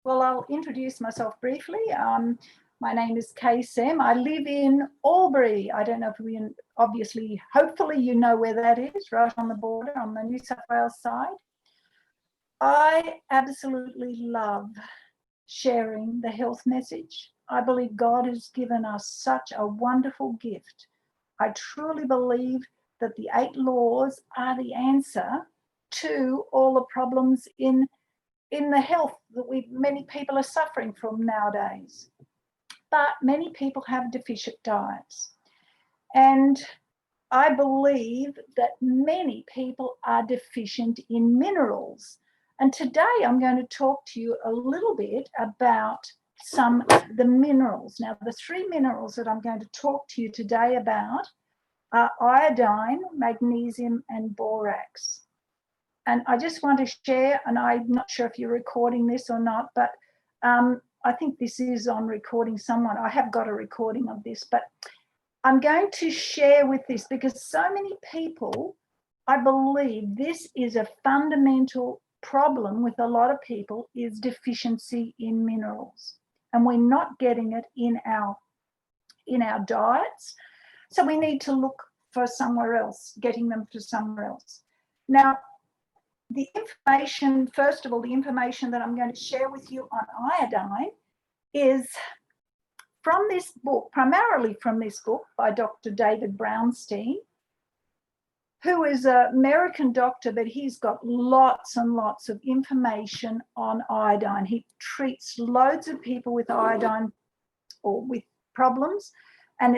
Well, I'll introduce myself briefly. My name is Kaye. I live in Albury. I don't know if we, obviously, hopefully you know where that is, right on the border on the New South Wales side. I absolutely love sharing the health message. I believe God has given us such a wonderful gift. I truly believe that the 8 laws are the answer to all the problems in the health that many people are suffering from nowadays. But many people have deficient diets. And I believe that many people are deficient in minerals. And today I'm going to talk to you a little bit about the minerals. Now, the 3 minerals that I'm going to talk to you today about are iodine, magnesium, and borax. And I just want to share, and I'm not sure if you're recording this or not, but I think this is on recording someone. I have got a recording of this, but I'm going to share with this because so many people, I believe this is a fundamental problem with a lot of people, is deficiency in minerals. And we're not getting it in our diets. So we need to look for somewhere else, getting them to somewhere else. Now, the information, first of all, the information that I'm going to share with you on iodine is from this book, primarily from this book by Dr. David Brownstein, who is an American doctor, but he's got lots and lots of information on iodine. He treats loads of people with iodine or with problems, and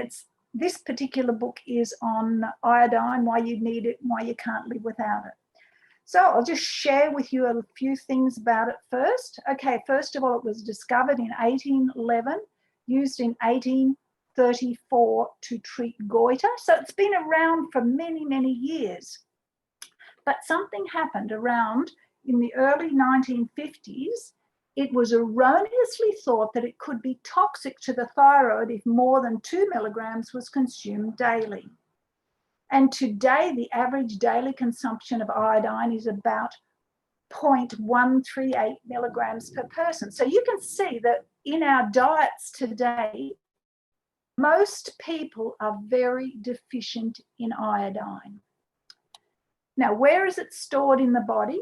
this particular book is on iodine, why you need it, why you can't live without it. So I'll just share with you a few things about it first. Okay, first of all, it was discovered in 1811, used in 1834 to treat goiter. So it's been around for many, many years. But something happened around in the early 1950s. It was erroneously thought that it could be toxic to the thyroid if more than 2 milligrams was consumed daily. And today, the average daily consumption of iodine is about 0.138 milligrams per person. So you can see that in our diets today, most people are very deficient in iodine. Now, where is it stored in the body?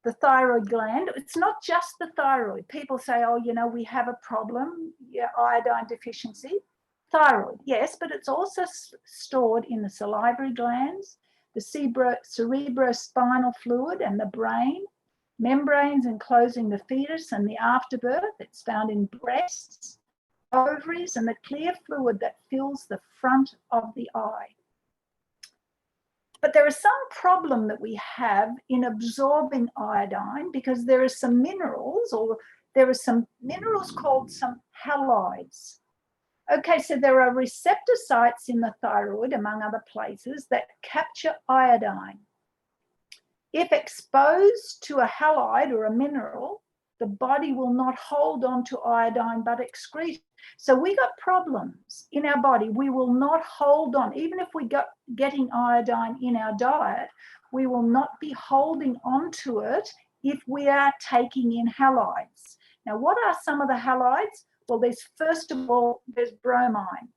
The thyroid gland. It's not just the thyroid. People say, oh, we have a problem, iodine deficiency. Thyroid, yes, but it's also stored in the salivary glands, the cerebrospinal fluid and the brain, membranes enclosing the fetus and the afterbirth. It's found in breasts, ovaries, and the clear fluid that fills the front of the eye. But there is some problem that we have in absorbing iodine because there are some minerals, called some halides. Okay, so there are receptor sites in the thyroid, among other places, that capture iodine. If exposed to a halide or a mineral, the body will not hold on to iodine but excrete. So we got problems in our body. We will not hold on. Even if we got getting iodine in our diet, we will not be holding on to it if we are taking in halides. Now, what are some of the halides? Well, first of all, there's bromine,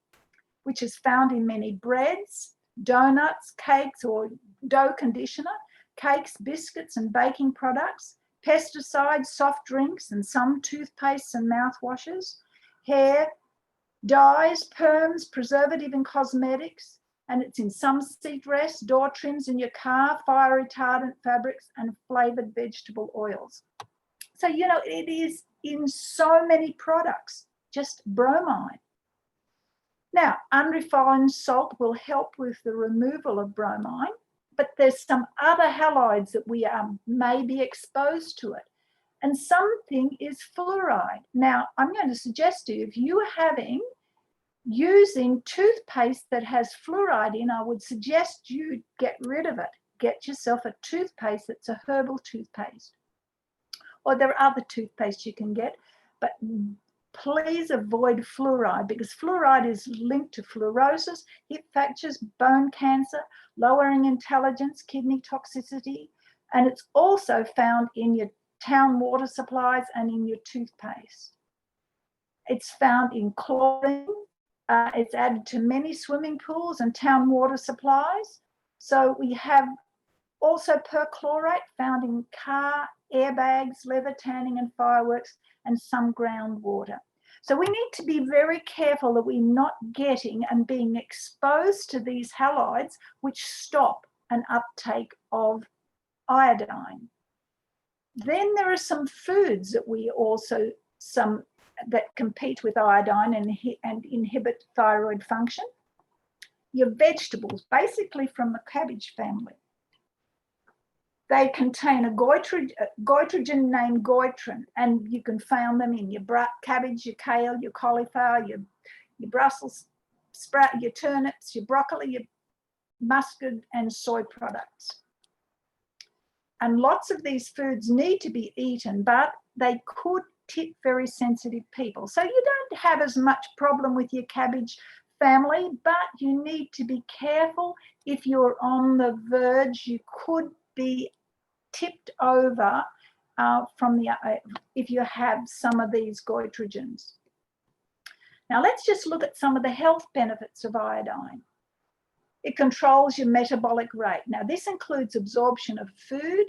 which is found in many breads, donuts, cakes or dough conditioner, cakes, biscuits and baking products, pesticides, soft drinks and some toothpastes and mouthwashes, hair, dyes, perms, preservative and cosmetics, and it's in some seat rests, door trims in your car, fire retardant fabrics and flavoured vegetable oils. So, it is in so many products, just bromine. Now, unrefined salt will help with the removal of bromine, but there's some other halides that we may be exposed to it. And something is fluoride. Now, I'm going to suggest to you, if you are using toothpaste that has fluoride in, I would suggest you get rid of it. Get yourself a toothpaste that's a herbal toothpaste. Or there are other toothpaste you can get, but please avoid fluoride because fluoride is linked to fluorosis, hip fractures, bone cancer, lowering intelligence, kidney toxicity, and it's also found in your town water supplies and in your toothpaste. It's found in chlorine. It's added to many swimming pools and town water supplies. So we have also perchlorate found in car airbags, leather tanning and fireworks, and some groundwater. So we need to be very careful that we're not getting and being exposed to these halides which stop an uptake of iodine. Then there are some foods that we also, that compete with iodine and inhibit thyroid function. Your vegetables, basically from the cabbage family. They contain a goitrogen named goitrin, and you can find them in your cabbage, your kale, your cauliflower, your Brussels sprout, your turnips, your broccoli, your mustard, and soy products. And lots of these foods need to be eaten, but they could tip very sensitive people. So you don't have as much problem with your cabbage family, but you need to be careful. If you're on the verge, you could be tipped over if you have some of these goitrogens. Now let's just look at some of the health benefits of iodine. It controls your metabolic rate. Now this includes absorption of food,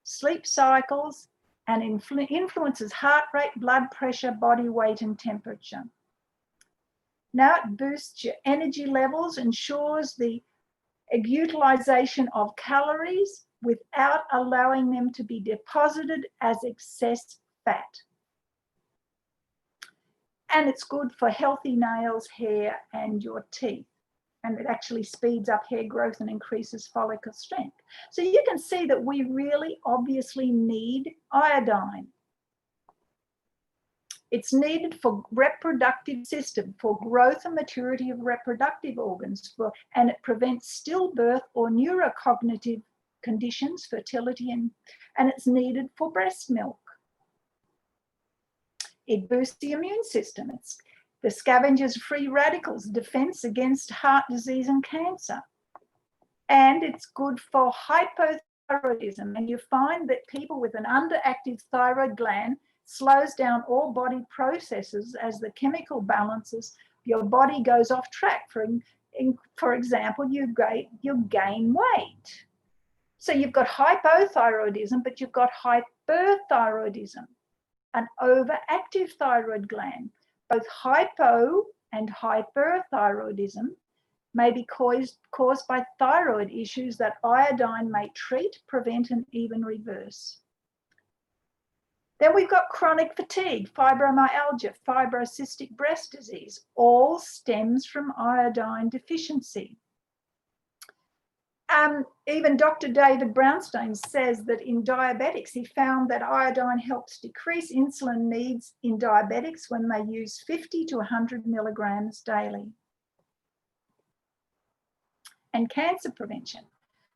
sleep cycles, and influences heart rate, blood pressure, body weight, and temperature. Now it boosts your energy levels, ensures the utilization of calories without allowing them to be deposited as excess fat. And it's good for healthy nails, hair, and your teeth. And it actually speeds up hair growth and increases follicle strength. So you can see that we really obviously need iodine. It's needed for reproductive system, for growth and maturity of reproductive organs, and it prevents stillbirth or neurocognitive conditions, fertility, and it's needed for breast milk. It boosts the immune system. It's the scavengers free radicals, defense against heart disease and cancer. And it's good for hypothyroidism. And you find that people with an underactive thyroid gland slows down all body processes as the chemical balances, your body goes off track. For example, you gain weight. So you've got hypothyroidism, but you've got hyperthyroidism, an overactive thyroid gland. Both hypo and hyperthyroidism may be caused by thyroid issues that iodine may treat, prevent, and even reverse. Then we've got chronic fatigue, fibromyalgia, fibrocystic breast disease, all stems from iodine deficiency. Even Dr. David Brownstein says that in diabetics, he found that iodine helps decrease insulin needs in diabetics when they use 50 to 100 milligrams daily. And cancer prevention.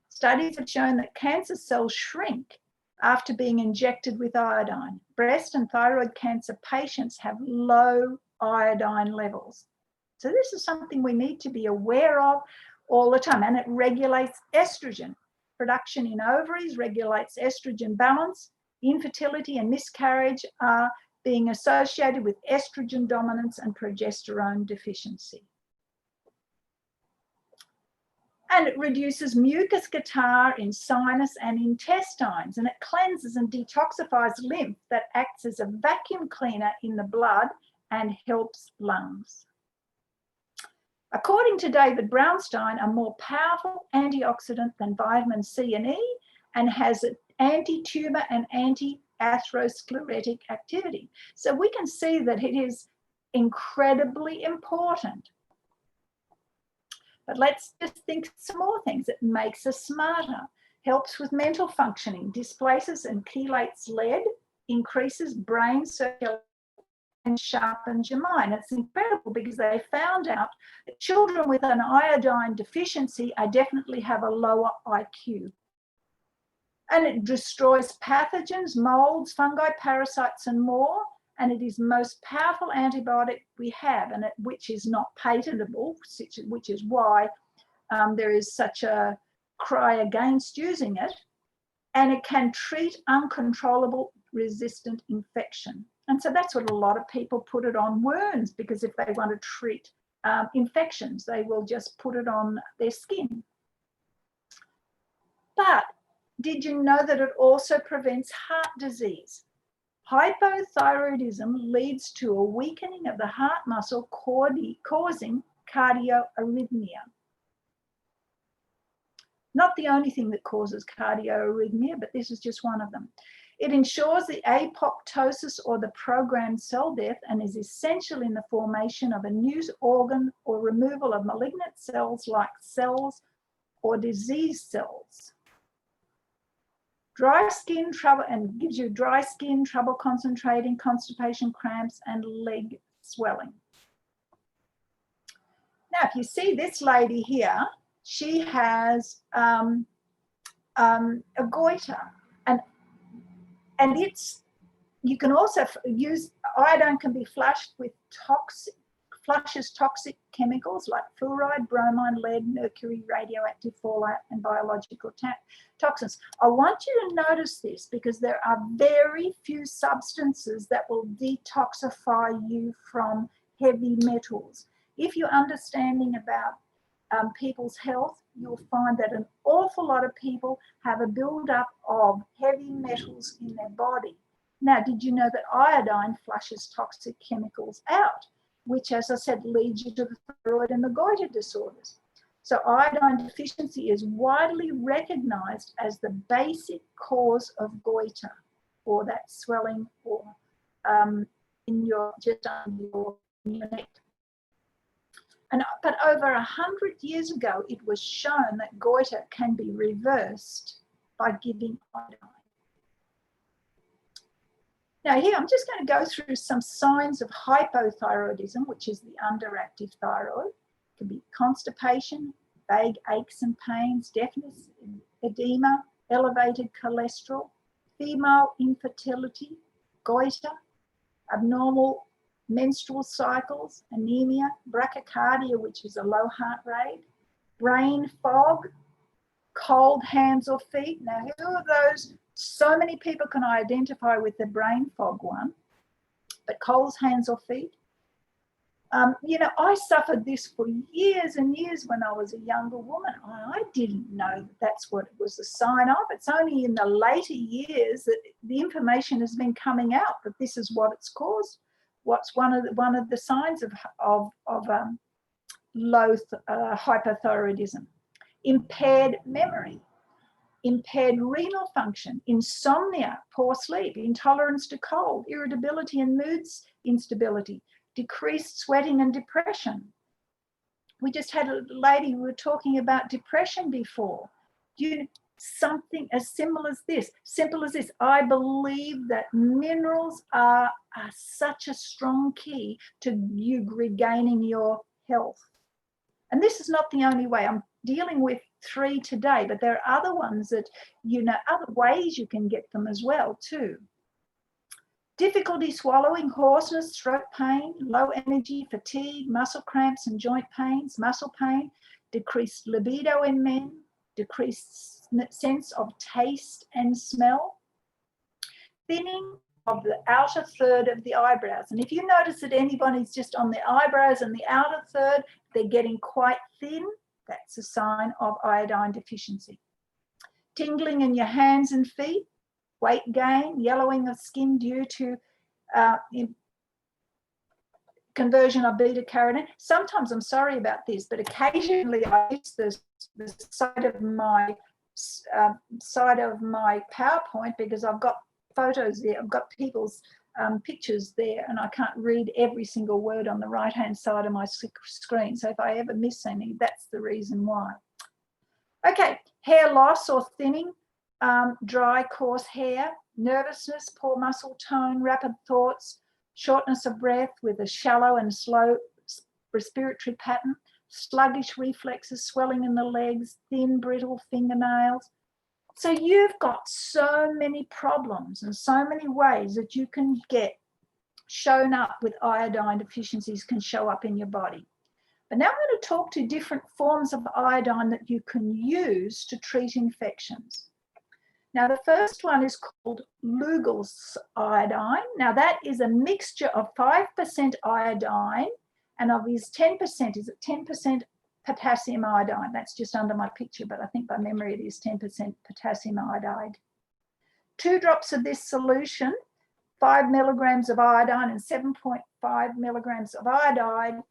Studies have shown that cancer cells shrink after being injected with iodine. Breast and thyroid cancer patients have low iodine levels. So this is something we need to be aware of all the time, and it regulates estrogen production in ovaries, regulates estrogen balance. Infertility and miscarriage are being associated with estrogen dominance and progesterone deficiency. And it reduces mucus catarrh in sinus and intestines, and it cleanses and detoxifies lymph that acts as a vacuum cleaner in the blood and helps lungs. According to David Brownstein, a more powerful antioxidant than vitamin C and E, and has an anti-tumor and anti-atherosclerotic activity. So we can see that it is incredibly important. But let's just think some more things. It makes us smarter, helps with mental functioning, displaces and chelates lead, increases brain circulation, and sharpens your mind. It's incredible because they found out that children with an iodine deficiency definitely have a lower IQ. And it destroys pathogens, molds, fungi, parasites, and more. And it is the most powerful antibiotic we have, and which is not patentable, which is why there is such a cry against using it. And it can treat uncontrollable resistant infection. And so that's what a lot of people put it on wounds, because if they want to treat infections, they will just put it on their skin. But did you know that it also prevents heart disease? Hypothyroidism leads to a weakening of the heart muscle, causing cardioarrhythmia. Not the only thing that causes cardioarrhythmia, but this is just one of them. It ensures the apoptosis or the programmed cell death and is essential in the formation of a new organ or removal of malignant cells like cells or disease cells. Dry skin trouble, and gives you dry skin, trouble concentrating, constipation, cramps, and leg swelling. Now, if you see this lady here, she has a goiter, and it's, you can also use, iodine can be flushed with flushes toxic chemicals like fluoride, bromine, lead, mercury, radioactive fallout, and biological toxins. I want you to notice this, because there are very few substances that will detoxify you from heavy metals. If you're understanding about people's health, you'll find that an awful lot of people have a buildup of heavy metals in their body. Now, did you know that iodine flushes toxic chemicals out, which, as I said, leads you to the thyroid and the goiter disorders? So iodine deficiency is widely recognized as the basic cause of goiter, or that swelling, or in your, just under your neck. But over 100 years ago, it was shown that goiter can be reversed by giving iodine. Now here, I'm just going to go through some signs of hypothyroidism, which is the underactive thyroid. It can be constipation, vague aches and pains, deafness, edema, elevated cholesterol, female infertility, goiter, abnormal menstrual cycles, anemia, bradycardia, which is a low heart rate, brain fog, cold hands or feet. Now, who are those? So many people can identify with the brain fog one, but cold hands or feet. You know, I suffered this for years and years when I was a younger woman. I didn't know that that's what it was a sign of. It's only in the later years that the information has been coming out that this is what it's caused. What's one of the signs of low hypothyroidism? Impaired memory, impaired renal function, insomnia, poor sleep, intolerance to cold, irritability and mood instability, decreased sweating and depression. We just had a lady who were talking about depression before. Something as simple as this. I believe that minerals are such a strong key to you regaining your health. And this is not the only way. I'm dealing with 3 today, but there are other ones that, you know, other ways you can get them as well too. Difficulty swallowing, hoarseness, throat pain, low energy, fatigue, muscle cramps and joint pains, muscle pain, decreased libido in men, decreased sense of taste and smell, thinning of the outer third of the eyebrows. And if you notice that anybody's just on the eyebrows and the outer third, they're getting quite thin, that's a sign of iodine deficiency. Tingling in your hands and feet, weight gain, yellowing of skin due to conversion of beta carotene. Sometimes, I'm sorry about this, but occasionally I use the side of my PowerPoint because I've got photos there. I've got people's pictures there, and I can't read every single word on the right-hand side of my screen. So if I ever miss any, that's the reason why. Okay, hair loss or thinning, dry, coarse hair, nervousness, poor muscle tone, rapid thoughts, shortness of breath with a shallow and slow respiratory pattern, sluggish reflexes, swelling in the legs, thin, brittle fingernails. So you've got so many problems and so many ways that you can get shown up with iodine deficiencies can show up in your body. But now I'm going to talk to different forms of iodine that you can use to treat infections. Now, the first one is called Lugol's iodine. Now, that is a mixture of 5% iodine and of his 10%, is it 10% potassium iodide? That's just under my picture, but I think by memory it is 10% potassium iodide. 2 drops of this solution, 5 milligrams of iodine and 7.5 milligrams of iodide,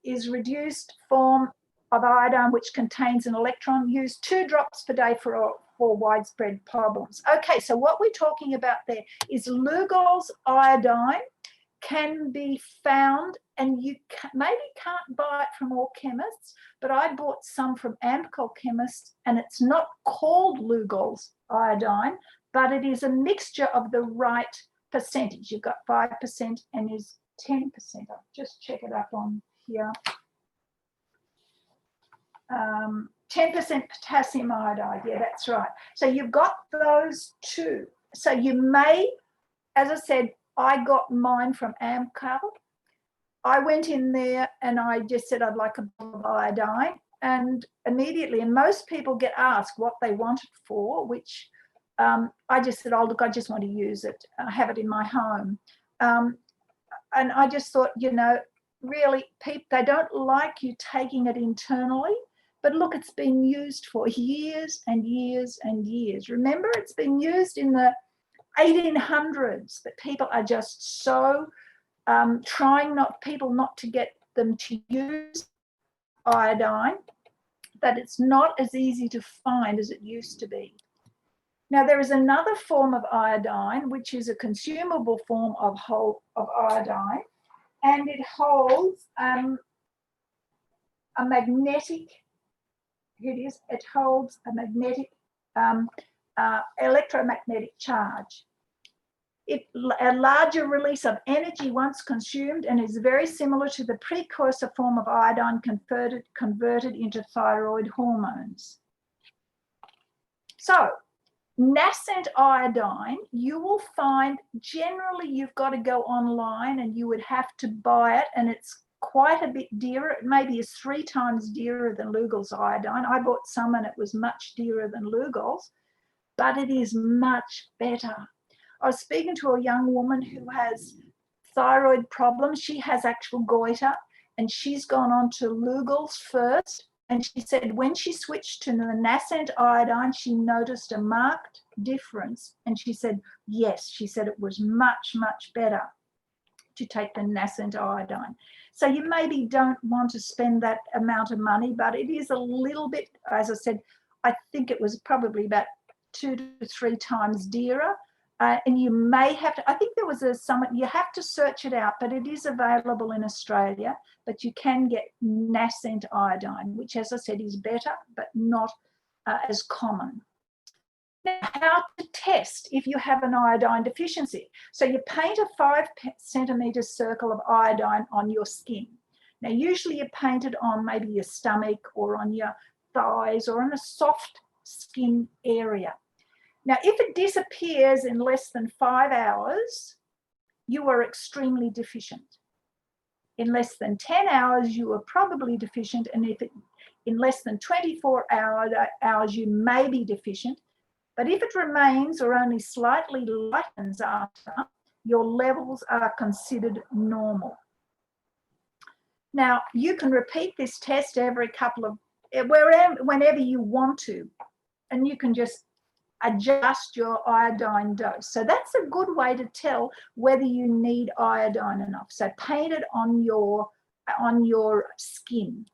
is reduced form of iodine which contains an electron. Use 2 drops per day for widespread problems. Okay, so what we're talking about there is Lugol's iodine can be found, and you maybe can't buy it from all chemists, but I bought some from Amcol chemists, and it's not called Lugol's iodine, but it is a mixture of the right percentage. You've got 5% and is 10%. I'll just check it up on here. 10% potassium iodide, yeah, that's right. So you've got those 2. So you may, as I said, I got mine from Amcol. I went in there and I just said I'd like a bottle of iodine, and immediately, and most people get asked what they want it for, which I just said, oh, look, I just want to use it. I have it in my home. And I just thought, you know, really, people, they don't like you taking it internally. But look, it's been used for years and years and years. Remember, it's been used in the 1800s, but people are just so trying people not to get them to use iodine, that it's not as easy to find as it used to be. Now, there is another form of iodine, which is a consumable form of iodine, and it holds a magnetic, it holds a magnetic, electromagnetic charge. A larger release of energy once consumed, and is very similar to the precursor form of iodine converted into thyroid hormones. So, nascent iodine, you will find generally you've got to go online and you would have to buy it, and it's quite a bit dearer. It maybe is 3 times dearer than Lugol's iodine. I bought some and it was much dearer than Lugol's, but it is much better. I was speaking to a young woman who has thyroid problems. She has actual goiter, and she's gone on to Lugol's first. And she said when she switched to the nascent iodine, she noticed a marked difference. And she said, yes, she said it was much, much better to take the nascent iodine. So you maybe don't want to spend that amount of money, but it is a little bit, as I said, I think it was probably about 2 to 3 times dearer. And you may have to, I think there was you have to search it out, but it is available in Australia, but you can get nascent iodine, which, as I said, is better, but not as common. Now, how to test if you have an iodine deficiency. So you paint a 5 centimetre circle of iodine on your skin. Now, usually you paint it on maybe your stomach or on your thighs or on a soft skin area. Now, if it disappears in less than 5 hours, you are extremely deficient. In less than 10 hours, you are probably deficient. And if in less than 24 hours, you may be deficient. But if it remains or only slightly lightens after, your levels are considered normal. Now, you can repeat this test every whenever you want to, and you can just adjust your iodine dose. So that's a good way to tell whether you need iodine enough. So paint it on your skin,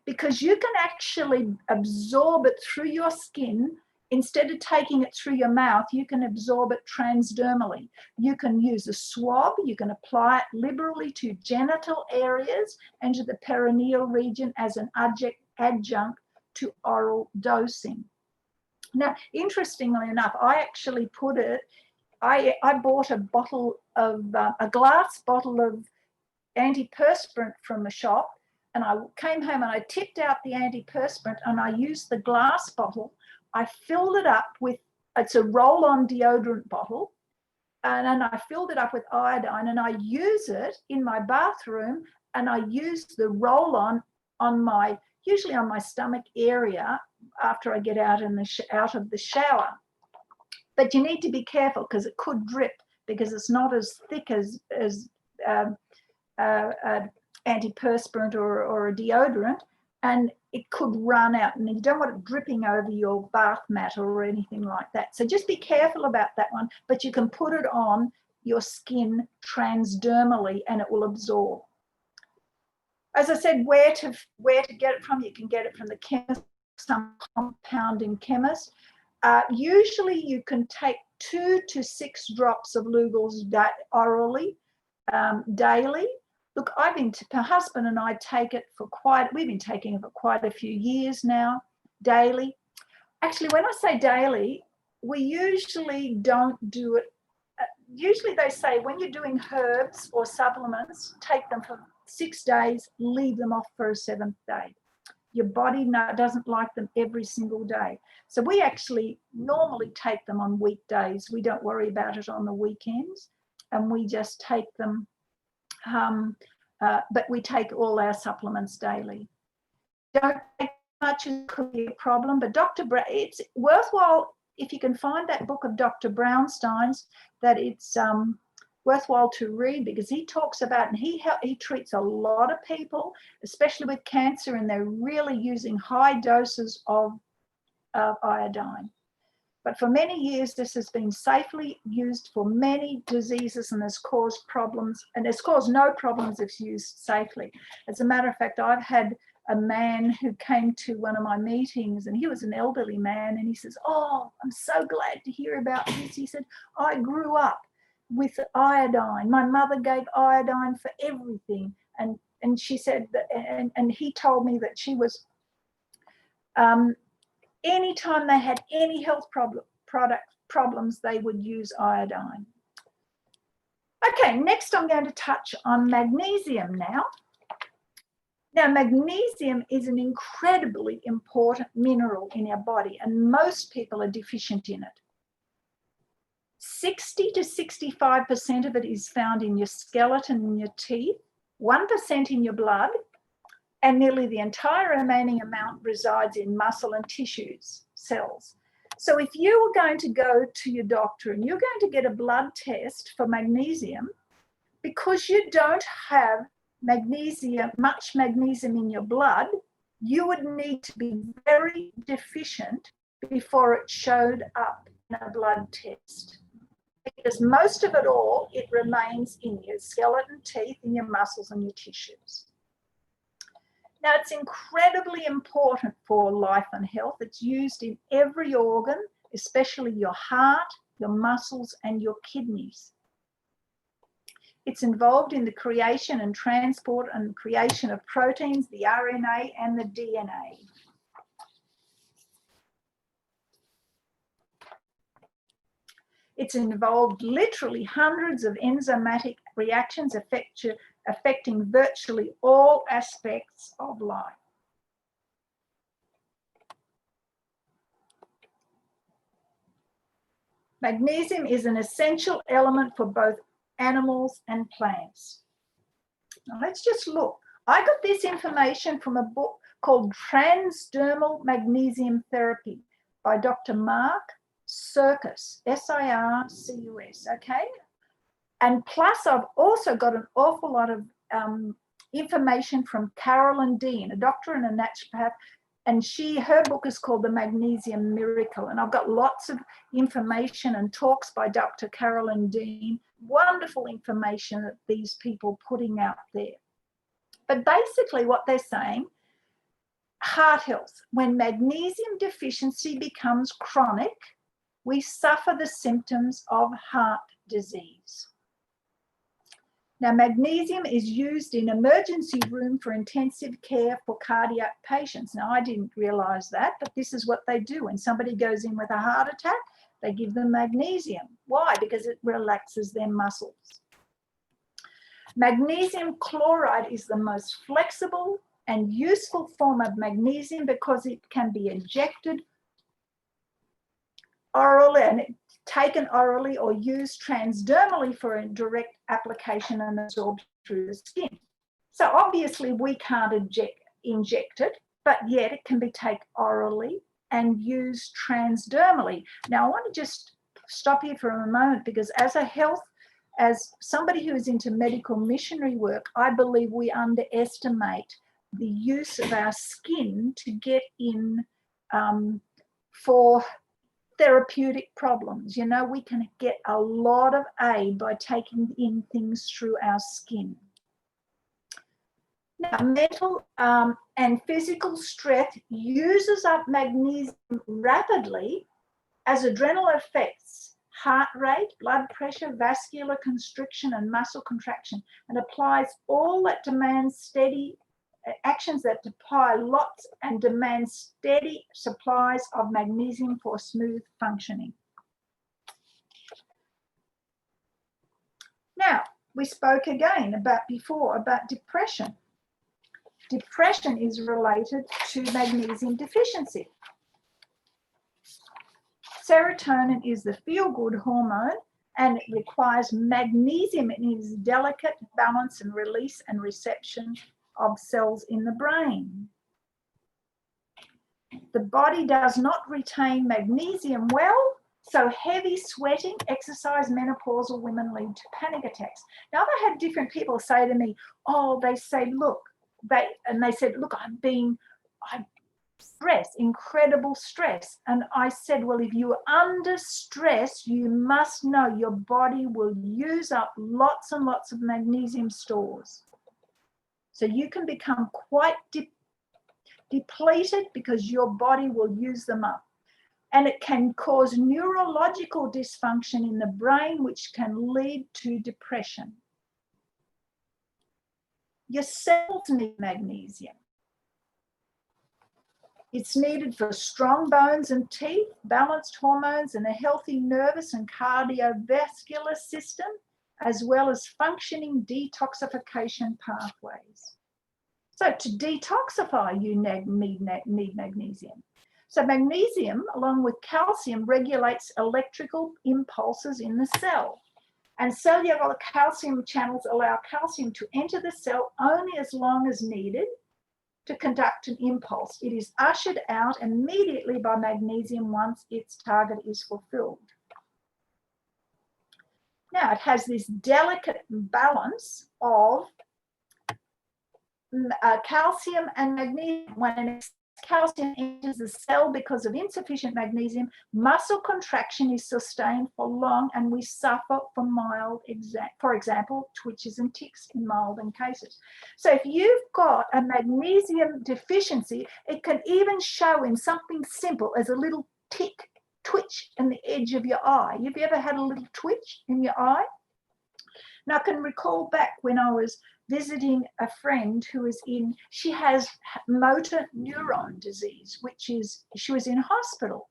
because you can actually absorb it through your skin. Instead of taking it through your mouth, you can absorb it transdermally. You can use a swab. You can apply it liberally to genital areas and to the perineal region as an adjunct to oral dosing. Now, interestingly enough, I actually put it, I bought a glass bottle of antiperspirant from the shop, and I came home and I tipped out the antiperspirant and I used the glass bottle. I filled it up with, it's a roll-on deodorant bottle, and then I filled it up with iodine, and I use it in my bathroom, and I use the roll-on usually on my stomach area after I get out of the shower. But you need to be careful because it could drip, because it's not as thick as antiperspirant or a deodorant, and it could run out, and you don't want it dripping over your bath mat or anything like that. So just be careful about that one, but you can put it on your skin transdermally and it will absorb. As I said, where to get it from, you can get it from the chemist, some compounding chemist. Usually you can take 2 to 6 drops of Lugol's orally daily. Look, my husband and I take it we've been taking it for quite a few years now, daily. Actually, when I say daily, we usually don't do it. Usually they say when you're doing herbs or supplements, take them for 6 days, leave them off for a 7th day. Your body doesn't like them every single day. So we actually normally take them on weekdays. We don't worry about it on the weekends, and we just take them. But we take all our supplements daily. Don't take much, it could be a problem, but it's worthwhile if you can find that book of Dr. Brownstein's, that it's worthwhile to read, because he talks about, and he treats a lot of people, especially with cancer, and they're really using high doses of iodine. But for many years, this has been safely used for many diseases and has caused problems, and it's caused no problems if used safely. As a matter of fact, I've had a man who came to one of my meetings, and he was an elderly man, and he says, "Oh, I'm so glad to hear about this." He said, "I grew up with iodine. My mother gave iodine for everything." And she said that, and he told me that she was, anytime they had any health problems, they would use iodine. Okay, next I'm going to touch on magnesium now. Now, magnesium is an incredibly important mineral in our body, and most people are deficient in it. 60 to 65% of it is found in your skeleton and your teeth, 1% in your blood, and nearly the entire remaining amount resides in muscle and tissues, cells. So if you are going to go to your doctor and you're going to get a blood test for magnesium, because you don't have much magnesium in your blood, you would need to be very deficient before it showed up in a blood test. Because most of it remains in your skeleton, teeth, in your muscles and your tissues. Now, it's incredibly important for life and health. It's used in every organ, especially your heart, your muscles, and your kidneys. It's involved in the creation and transport and creation of proteins, the RNA and the DNA. It's involved literally hundreds of enzymatic reactions affecting virtually all aspects of life. Magnesium is an essential element for both animals and plants. Now let's just look. I got this information from a book called Transdermal Magnesium Therapy by Dr. Mark Sircus, S-I-R-C-U-S, okay? And plus I've also got an awful lot of information from Carolyn Dean, a doctor and a naturopath, and her book is called The Magnesium Miracle. And I've got lots of information and talks by Dr. Carolyn Dean, wonderful information that these people putting out there. But basically what they're saying, heart health, when magnesium deficiency becomes chronic, we suffer the symptoms of heart disease. Now, magnesium is used in emergency room for intensive care for cardiac patients. Now, I didn't realize that, but this is what they do. When somebody goes in with a heart attack, they give them magnesium. Why? Because it relaxes their muscles. Magnesium chloride is the most flexible and useful form of magnesium because it can be injected orally and taken orally or used transdermally for a direct application and absorption through the skin. So obviously we can't inject it, but yet it can be taken orally and used transdermally. Now I want to just stop here for a moment, because as somebody who is into medical missionary work, I believe we underestimate the use of our skin to get in for therapeutic problems. You know, we can get a lot of aid by taking in things through our skin. Now, mental and physical stress uses up magnesium rapidly as adrenal effects, heart rate, blood pressure, vascular constriction, and muscle contraction, and applies all that demands steady actions that apply lots and demand steady supplies of magnesium for smooth functioning. Now, we spoke again about depression. Depression is related to magnesium deficiency. Serotonin is the feel-good hormone, and it requires magnesium in its delicate balance and release and reception of cells in the brain. The body does not retain magnesium well, so heavy sweating, exercise, menopausal women lead to panic attacks. Now, I've had different people say to me, they said, look, I'm stress, incredible stress. And I said, well, if you're under stress, you must know your body will use up lots and lots of magnesium stores. So you can become quite depleted because your body will use them up. And it can cause neurological dysfunction in the brain, which can lead to depression. Your cells need magnesium. It's needed for strong bones and teeth, balanced hormones, and a healthy nervous and cardiovascular system, as well as functioning detoxification pathways. So to detoxify, you need magnesium. So magnesium, along with calcium, regulates electrical impulses in the cell. And cellular calcium channels allow calcium to enter the cell only as long as needed to conduct an impulse. It is ushered out immediately by magnesium once its target is fulfilled. Now, it has this delicate balance of calcium and magnesium. When calcium enters the cell because of insufficient magnesium, muscle contraction is sustained for long, and we suffer from for example, twitches and tics in mild cases. So if you've got a magnesium deficiency, it can even show in something simple as a little twitch in the edge of your eye. Have you ever had a little twitch in your eye? Now, I can recall back when I was visiting a friend she has motor neuron disease, she was in hospital,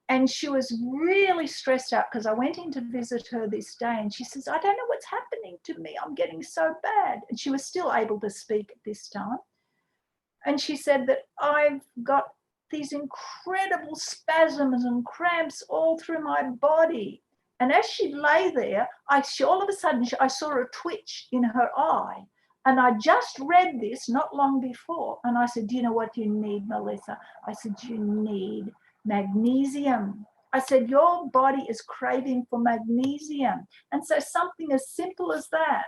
and she was really stressed out because I went in to visit her this day, and she says, I don't know what's happening to me. I'm getting so bad. And she was still able to speak at this time. And she said that I've got these incredible spasms and cramps all through my body. And as she lay there, all of a sudden I saw a twitch in her eye. And I just read this not long before. And I said, do you know what you need, Melissa? I said, you need magnesium. I said, your body is craving for magnesium. And so something as simple as that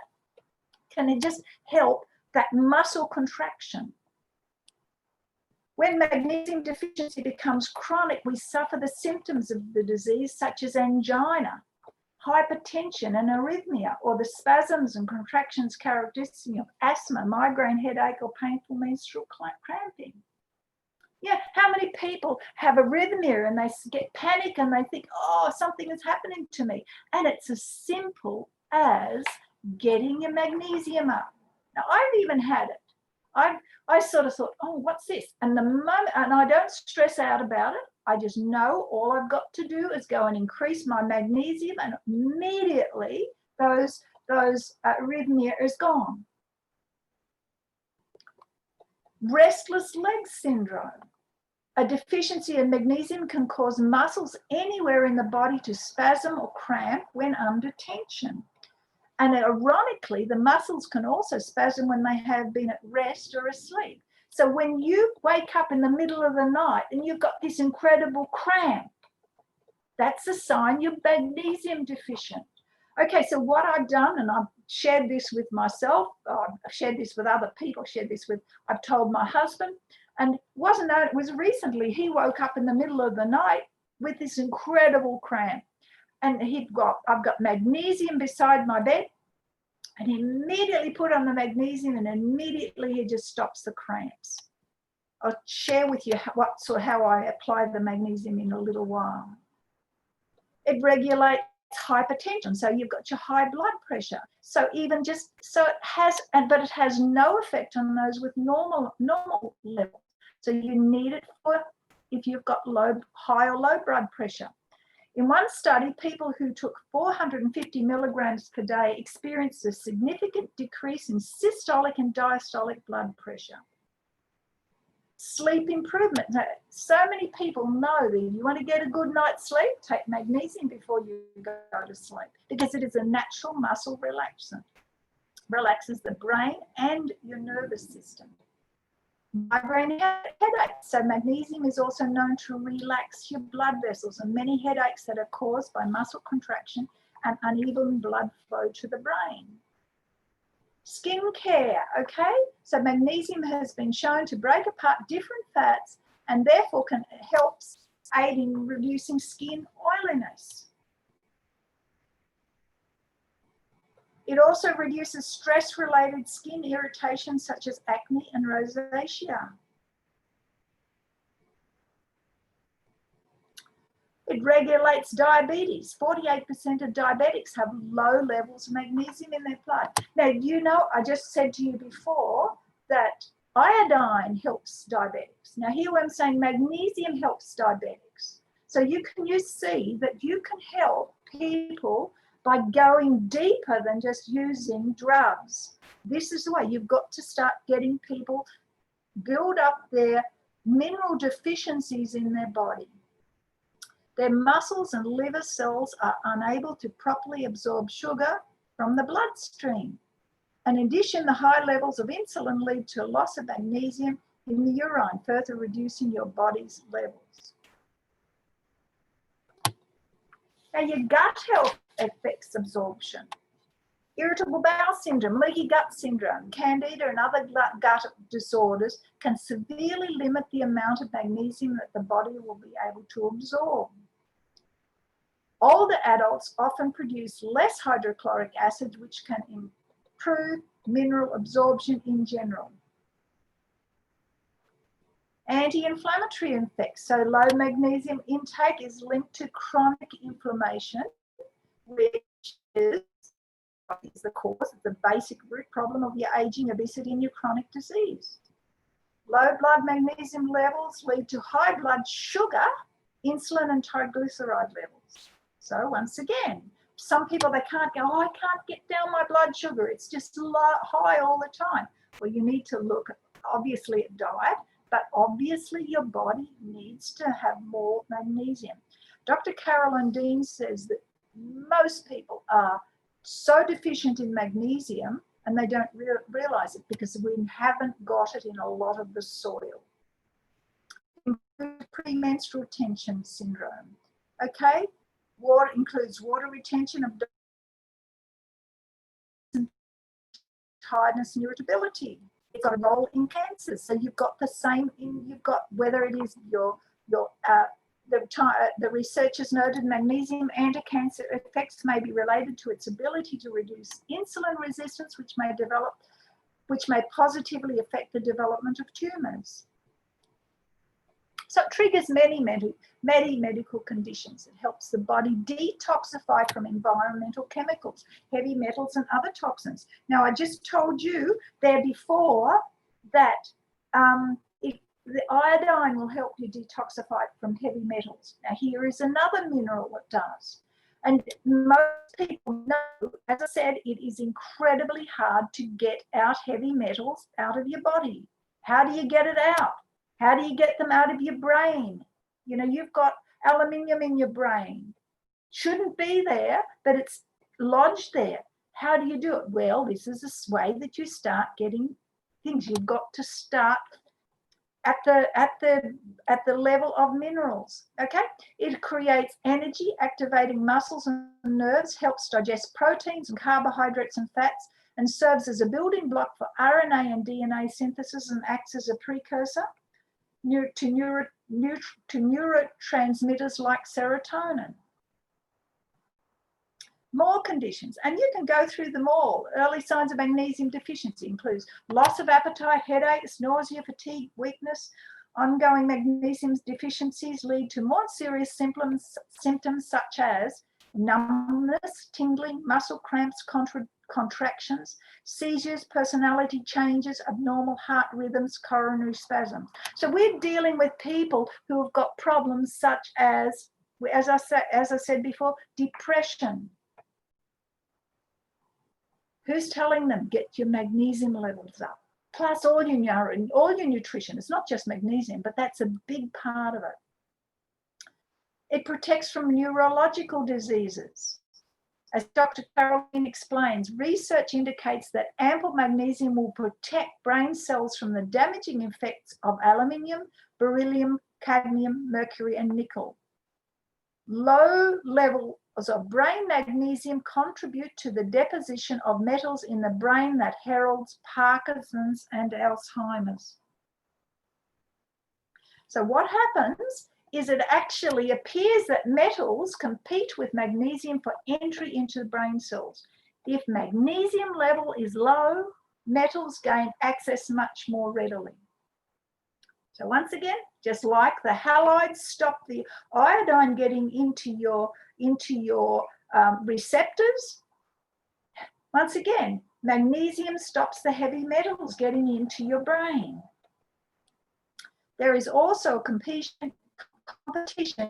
can just help that muscle contraction. When magnesium deficiency becomes chronic, we suffer the symptoms of the disease, such as angina, hypertension and arrhythmia, or the spasms and contractions characteristic of asthma, migraine, headache, or painful menstrual cramping. Yeah, how many people have arrhythmia and they get panic and they think, something is happening to me? And it's as simple as getting your magnesium up. Now, I've even had it. I sort of thought, what's this? And I don't stress out about it. I just know all I've got to do is go and increase my magnesium, and immediately those arrhythmia is gone. Restless leg syndrome. A deficiency in magnesium can cause muscles anywhere in the body to spasm or cramp when under tension. And ironically, the muscles can also spasm when they have been at rest or asleep. So when you wake up in the middle of the night and you've got this incredible cramp, That's a sign you're magnesium deficient. Okay, so what I've done, and I've shared this with myself, I've shared this with other people, I've told my husband, and it was recently he woke up in the middle of the night with this incredible cramp. And I've got magnesium beside my bed, and he immediately put on the magnesium, and immediately he just stops the cramps. I'll share with you how I apply the magnesium in a little while. It regulates hypertension, so you've got your high blood pressure. So it has no effect on those with normal levels. So you need it for if you've got high or low blood pressure. In one study, people who took 450 milligrams per day experienced a significant decrease in systolic and diastolic blood pressure. Sleep improvement. Now, so many people know that if you want to get a good night's sleep, take magnesium before you go to sleep, because it is a natural muscle relaxant. Relaxes the brain and your nervous system. Migraine headaches. So magnesium is also known to relax your blood vessels, and many headaches that are caused by muscle contraction and uneven blood flow to the brain. Skin care, okay? So magnesium has been shown to break apart different fats and therefore helps aid in reducing skin oiliness. It also reduces stress-related skin irritations such as acne and rosacea. It regulates diabetes. 48% of diabetics have low levels of magnesium in their blood. Now, you know, I just said to you before that iodine helps diabetics. Now, here I'm saying magnesium helps diabetics. So you see that you can help people by going deeper than just using drugs. This is the way. You've got to start getting people build up their mineral deficiencies in their body. Their muscles and liver cells are unable to properly absorb sugar from the bloodstream. And in addition, the high levels of insulin lead to a loss of magnesium in the urine, further reducing your body's levels. Now, your gut health affects absorption. Irritable bowel syndrome, leaky gut syndrome, candida and other gut disorders can severely limit the amount of magnesium that the body will be able to absorb. Older adults often produce less hydrochloric acid, which can improve mineral absorption in general. Anti-inflammatory effects. So low magnesium intake is linked to chronic inflammation, which is the cause, the basic root problem of your aging, obesity, and your chronic disease. Low blood magnesium levels lead to high blood sugar, insulin, and triglyceride levels. So once again, some people, they can't go, oh, I can't get down my blood sugar. It's just high all the time. Well, you need to look, obviously, at diet, but obviously your body needs to have more magnesium. Dr. Carolyn Dean says that most people are so deficient in magnesium and they don't realize it because we haven't got it in a lot of the soil. Premenstrual tension syndrome, okay? Water includes water retention of tiredness and irritability. It's got a role in cancers. So you've got the same whether it is the researchers noted magnesium anti-cancer effects may be related to its ability to reduce insulin resistance, which may positively affect the development of tumors. So it triggers many medical conditions. It helps the body detoxify from environmental chemicals, heavy metals, and other toxins. Now, I just told you there before that the iodine will help you detoxify from heavy metals. Now, here is another mineral that does. And most people know, as I said, it is incredibly hard to get out heavy metals out of your body. How do you get it out? How do you get them out of your brain? You know, you've got aluminium in your brain. Shouldn't be there, but it's lodged there. How do you do it? Well, this is a way that you start getting things. You've got to start at the level of minerals. Okay, it creates energy, activating muscles and nerves, helps digest proteins and carbohydrates and fats, and serves as a building block for RNA and DNA synthesis, and acts as a precursor to neurotransmitters like serotonin. More conditions, and you can go through them all. Early signs of magnesium deficiency includes loss of appetite, headaches, nausea, fatigue, weakness. Ongoing magnesium deficiencies lead to more serious symptoms such as numbness, tingling, muscle cramps, contractions, seizures, personality changes, abnormal heart rhythms, coronary spasms. So we're dealing with people who have got problems such as I said before, depression. Who's telling them get your magnesium levels up? Plus all your nutrition. It's not just magnesium, but that's a big part of it. It protects from neurological diseases. As Dr. Caroline explains, research indicates that ample magnesium will protect brain cells from the damaging effects of aluminium, beryllium, cadmium, mercury, and nickel. Low levels of brain magnesium contribute to the deposition of metals in the brain that heralds Parkinson's and Alzheimer's. So what happens is it actually appears that metals compete with magnesium for entry into the brain cells. If magnesium level is low, metals gain access much more readily. So once again, just like the halides stop the iodine getting into your receptors, once again, magnesium stops the heavy metals getting into your brain. There is also a competition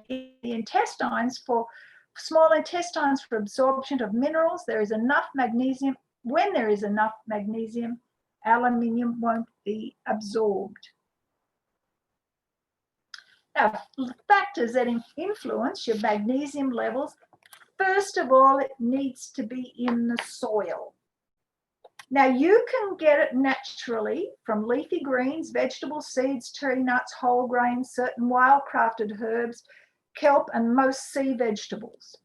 in the intestines for small intestines for absorption of minerals. There is enough magnesium. When there is enough magnesium, aluminium won't be absorbed. Now, factors that influence your magnesium levels, first of all, it needs to be in the soil. Now, you can get it naturally from leafy greens, vegetables, seeds, tree nuts, whole grains, certain wildcrafted herbs, kelp, and most sea vegetables.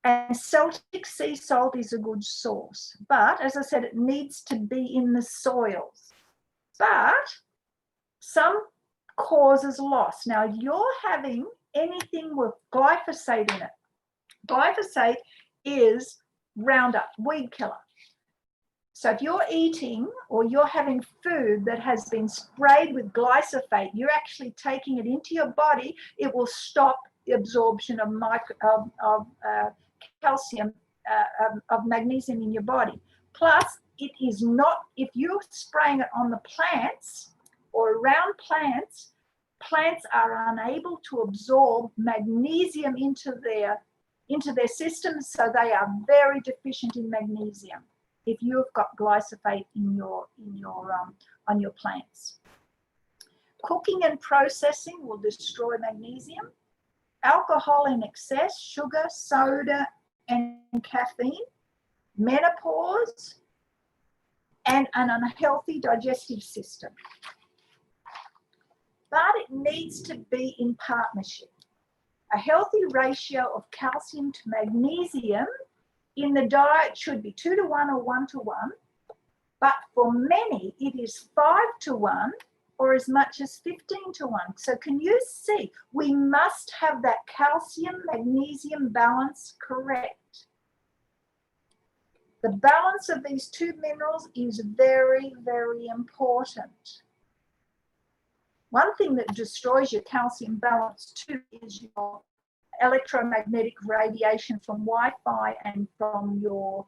And Celtic sea salt is a good source. But, as I said, it needs to be in the soils. But some causes loss. Now, if you're having anything with glyphosate in it, glyphosate is Roundup, weed killer. So if you're eating or you're having food that has been sprayed with glyphosate, you're actually taking it into your body, it will stop the absorption of calcium, of magnesium in your body. Plus, it is not, if you're spraying it on the plants or around plants, plants are unable to absorb magnesium into their systems, so they are very deficient in magnesium if you've got glyphosate on your plants. Cooking and processing will destroy magnesium. Alcohol in excess, sugar, soda, and caffeine, menopause, and an unhealthy digestive system. But it needs to be in partnership. A healthy ratio of calcium to magnesium in the diet should be 2 to 1 or 1 to 1, but for many it is 5 to 1 or as much as 15 to 1. So can you see, we must have that calcium-magnesium balance correct. The balance of these two minerals is very, very important. One thing that destroys your calcium balance too is your electromagnetic radiation from Wi-Fi and from your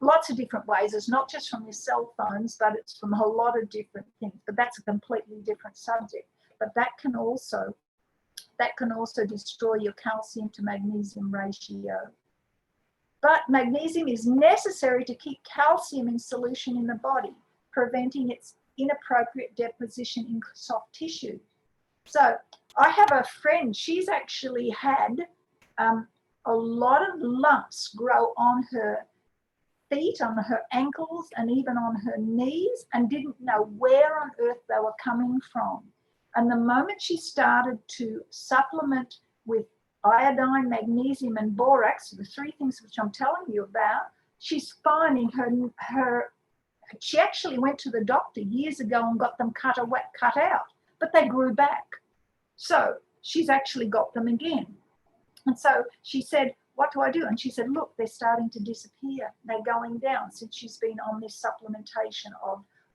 lots of different ways. It's not just from your cell phones, but it's from a lot of different things. But that's a completely different subject. But that can also destroy your calcium to magnesium ratio. But magnesium is necessary to keep calcium in solution in the body, preventing its inappropriate deposition in soft tissue. So I have a friend, she's actually had a lot of lumps grow on her feet, on her ankles, and even on her knees, and didn't know where on earth they were coming from. And the moment she started to supplement with iodine, magnesium, and borax, the three things which I'm telling you about, she's finding she actually went to the doctor years ago and got them cut out, but they grew back. So she's actually got them again. And so she said, what do I do? And she said, look, they're starting to disappear. They're going down since she's been on this supplementation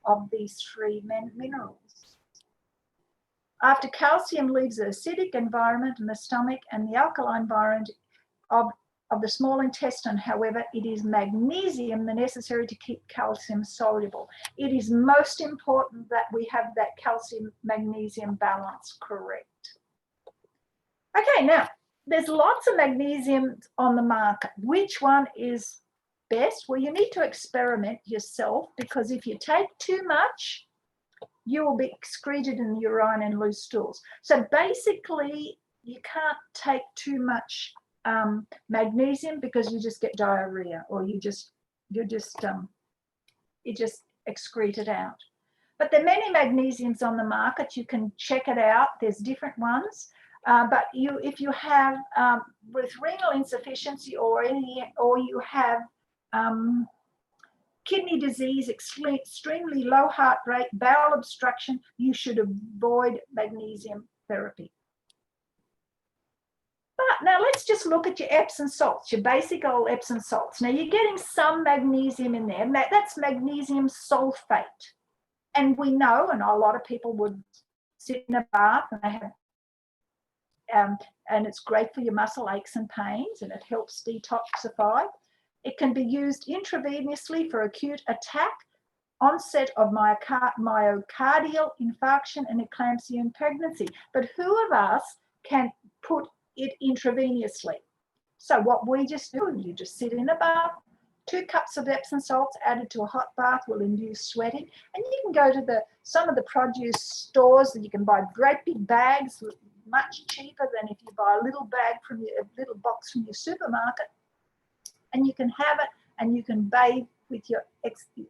of these three minerals. After calcium leaves the acidic environment in the stomach and the alkaline environment of the small intestine, however, it is magnesium the necessary to keep calcium soluble. It is most important that we have that calcium-magnesium balance correct. Okay, now, there's lots of magnesium on the market. Which one is best? Well, you need to experiment yourself, because if you take too much, you will be excreted in the urine and lose stools. So basically, you can't take too much magnesium, because you just get diarrhea, or you just excrete it out. But there are many magnesiums on the market. You can check it out. There's different ones. But if you have with renal insufficiency or you have kidney disease, extremely low heart rate, bowel obstruction, you should avoid magnesium therapy. But now let's just look at your Epsom salts, your basic old Epsom salts. Now you're getting some magnesium in there. That's magnesium sulfate. And we know, and a lot of people would sit in a bath and they have and it's great for your muscle aches and pains, and it helps detoxify. It can be used intravenously for acute attack, onset of myocardial infarction, and eclampsia in pregnancy. But who of us can put it intravenously? So what we just do, you just sit in a bath, 2 cups of Epsom salts added to a hot bath will induce sweating. And you can go to some of the produce stores that you can buy great big bags, much cheaper than if you buy a little box from your supermarket. And you can have it, and you can bathe with your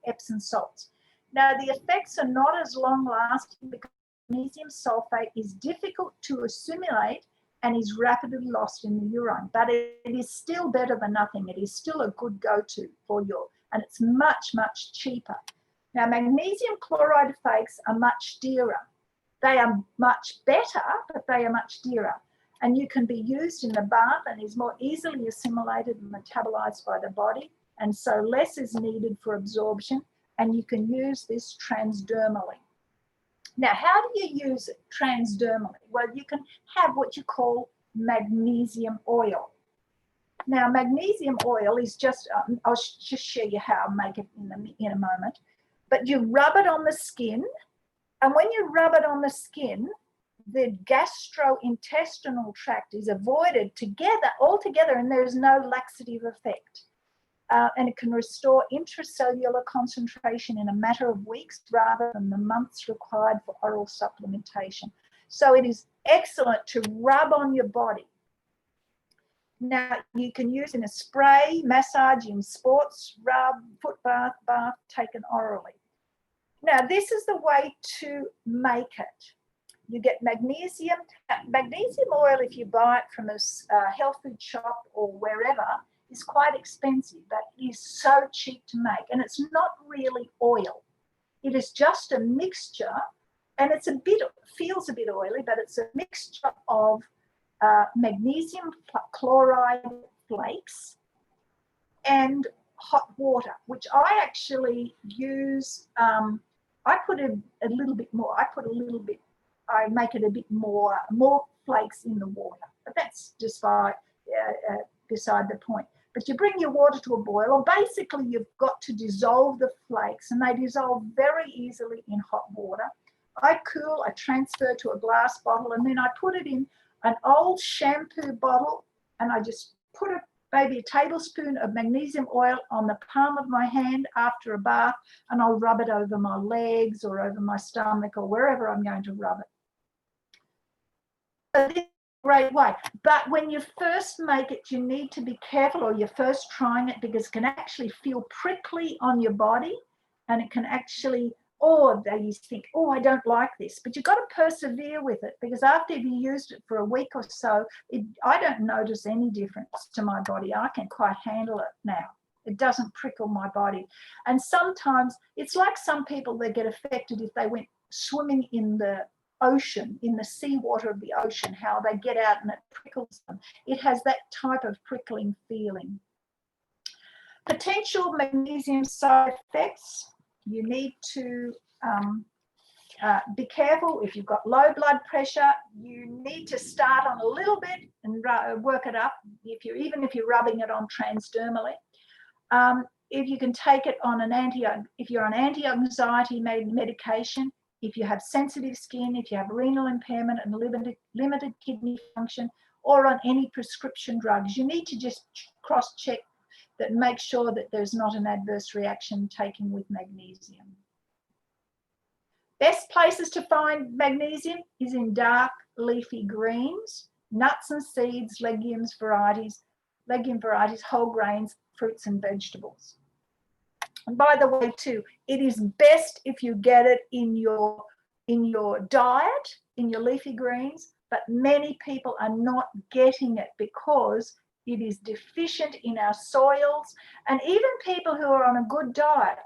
Epsom salts. Now, the effects are not as long lasting because magnesium sulfate is difficult to assimilate and is rapidly lost in the urine, but it is still better than nothing. It is still a good go-to for and it's much, much cheaper. Now, magnesium chloride flakes are much dearer. They are much better, but they are much dearer. And you can be used in the bath and is more easily assimilated and metabolized by the body. And so less is needed for absorption. And you can use this transdermally. Now, how do you use it transdermally? Well, you can have what you call magnesium oil. Now, magnesium oil is just, I'll just show you how I make it in a moment. But you rub it on the skin. And when you rub it on the skin, the gastrointestinal tract is avoided altogether, and there is no laxative effect. And it can restore intracellular concentration in a matter of weeks rather than the months required for oral supplementation. So it is excellent to rub on your body. Now, you can use in a spray, massage, in sports, rub, foot bath, taken orally. Now, this is the way to make it. You get magnesium. Magnesium oil, if you buy it from a health food shop or wherever, is quite expensive, but it is so cheap to make. And it's not really oil. It is just a mixture, and feels a bit oily, but it's a mixture of magnesium chloride flakes and hot water, which I actually use. I put a little bit more. I make it a bit more flakes in the water, but that's just beside the point. But you bring your water to a boil, or basically you've got to dissolve the flakes, and they dissolve very easily in hot water. I transfer to a glass bottle, and then I put it in an old shampoo bottle, and I just put maybe a tablespoon of magnesium oil on the palm of my hand after a bath, and I'll rub it over my legs or over my stomach or wherever I'm going to rub it. So great way. But when you first make it, you need to be careful, or you're first trying it, because it can actually feel prickly on your body, and it can actually, or you think, oh, I don't like this. But you've got to persevere with it, because after you've used it for a week or so, I don't notice any difference to my body. I can quite handle it now. It doesn't prickle my body. And sometimes it's like some people, they get affected if they went swimming in the ocean, in the seawater of the ocean, how they get out and it prickles them. It has that type of prickling feeling. Potential magnesium side effects. You need to be careful. If you've got low blood pressure, you need to start on a little bit and work it up. Even if you're rubbing it on transdermally. If you can take it on if you're on anti-anxiety medication, if you have sensitive skin, if you have renal impairment and limited kidney function, or on any prescription drugs, you need to just cross-check that, make sure that there's not an adverse reaction taken with magnesium. Best places to find magnesium is in dark leafy greens, nuts and seeds, legume varieties, whole grains, fruits and vegetables. And by the way, too, it is best if you get it in your diet, in your leafy greens, but many people are not getting it because it is deficient in our soils. And even people who are on a good diet,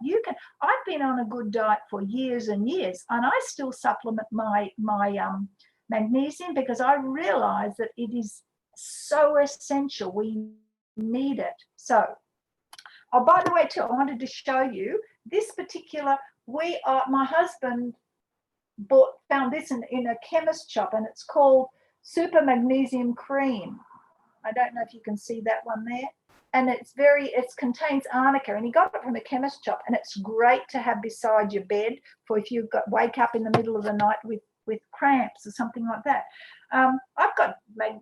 I've been on a good diet for years and years, and I still supplement my magnesium, because I realize that it is so essential. We need it. So, oh, by the way, too, I wanted to show you this particular, my husband found this in a chemist shop, and it's called Super Magnesium Cream. I don't know if you can see that one there. And it contains arnica, and he got it from a chemist shop, and it's great to have beside your bed for if you wake up in the middle of the night with cramps or something like that. I've got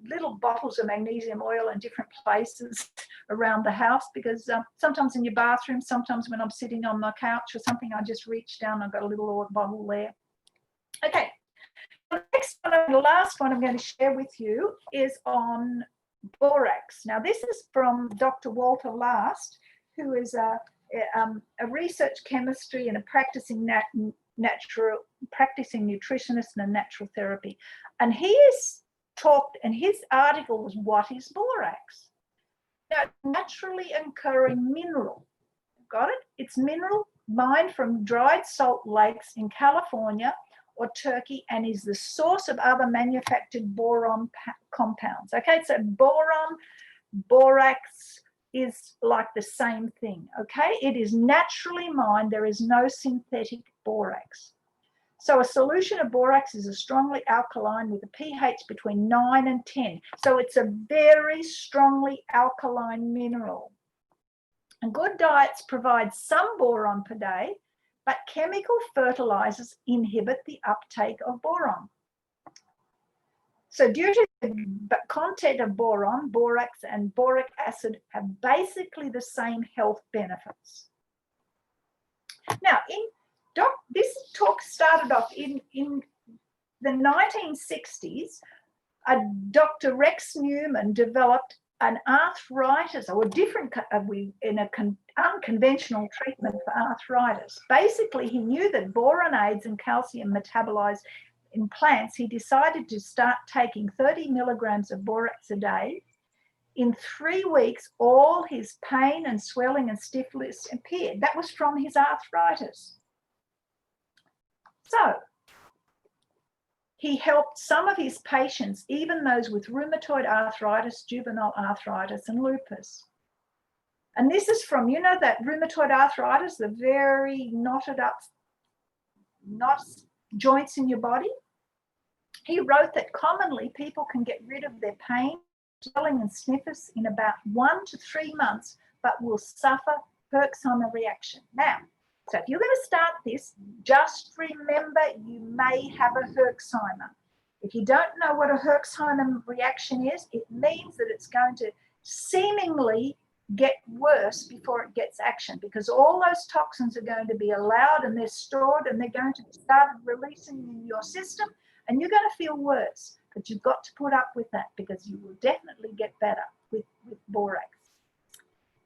little bottles of magnesium oil in different places around the house, because sometimes in your bathroom, sometimes when I'm sitting on my couch or something, I just reach down, I've got a little oil bottle there. Okay, the next one, the last one I'm going to share with you is on borax. Now, this is from Dr. Walter Last, who is a research chemistry and a practicing nutritionist and a natural therapy. And he is talked, and his article was, what is borax? Now, it's a naturally occurring mineral. Got it? It's mineral mined from dried salt lakes in California or Turkey, and is the source of other manufactured boron compounds. Okay, so borax is like the same thing. Okay, it is naturally mined. There is no synthetic borax. So a solution of borax is a strongly alkaline with a pH between 9 and 10. So it's a very strongly alkaline mineral. And good diets provide some boron per day, but chemical fertilizers inhibit the uptake of boron. So due to the content of boron, borax and boric acid have basically the same health benefits. Now, this talk started off in the 1960s. Dr. Rex Newman developed an arthritis, or a different, unconventional treatment for arthritis. Basically, he knew that boron aids and calcium metabolized in plants. He decided to start taking 30 milligrams of borax a day. In 3 weeks, all his pain and swelling and stiffness appeared. That was from his arthritis. So he helped some of his patients, even those with rheumatoid arthritis, juvenile arthritis, and lupus. And this is from, that rheumatoid arthritis, the very knotted up joints in your body. He wrote that commonly people can get rid of their pain, swelling, and sniffers in about 1 to 3 months, but will suffer Herxheimer reaction. Now, so if you're going to start this, just remember you may have a Herxheimer. If you don't know what a Herxheimer reaction is, it means that it's going to seemingly get worse before it gets action, because all those toxins are going to be allowed and they're stored, and they're going to start releasing in your system, And you're going to feel worse, but you've got to put up with that because you will definitely get better with borax.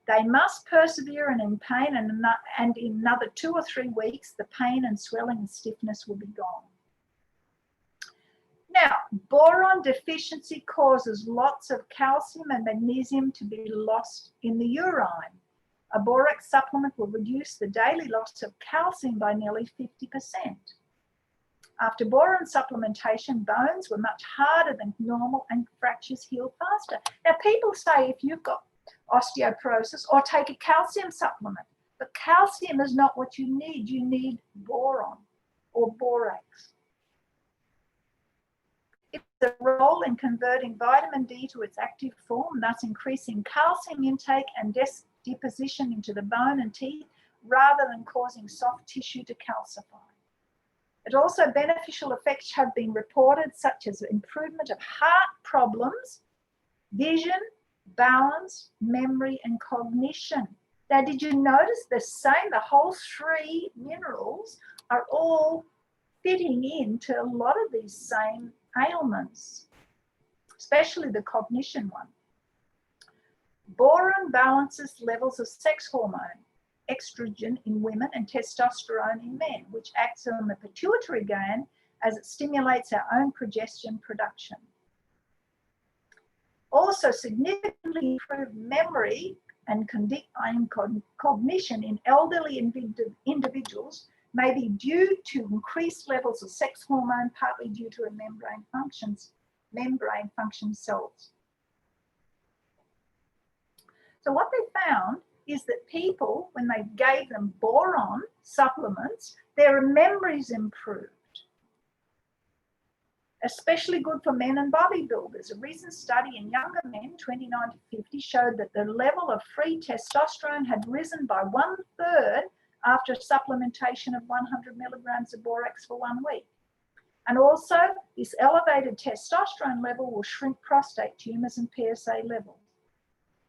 They must persevere and in pain, and in another 2 or 3 weeks, the pain and swelling and stiffness will be gone. Now, boron deficiency causes lots of calcium and magnesium to be lost in the urine. A borax supplement will reduce the daily loss of calcium by nearly 50%. After boron supplementation, bones were much harder than normal and fractures heal faster. Now, people say if you've got osteoporosis, or take a calcium supplement, but calcium is not what you need. You need boron or borax. It's a role in converting vitamin D to its active form, thus increasing calcium intake and deposition into the bone and teeth rather than causing soft tissue to calcify. It also beneficial effects have been reported, such as improvement of heart problems, vision, balance, memory, and cognition. Now, did you notice the whole 3 minerals are all fitting into a lot of these same ailments, especially the cognition one. Boron balances levels of sex hormone, estrogen in women and testosterone in men, which acts on the pituitary gland as it stimulates our own progesterone production. Also significantly improved memory and cognition in elderly individuals may be due to increased levels of sex hormone, partly due to membrane function cells. So what they found is that people, when they gave them boron supplements, their memories improved. Especially good for men and bodybuilders. A recent study in younger men, 29 to 50, showed that the level of free testosterone had risen by 1/3 after supplementation of 100 milligrams of borax for 1 week. And also, this elevated testosterone level will shrink prostate tumors and PSA levels.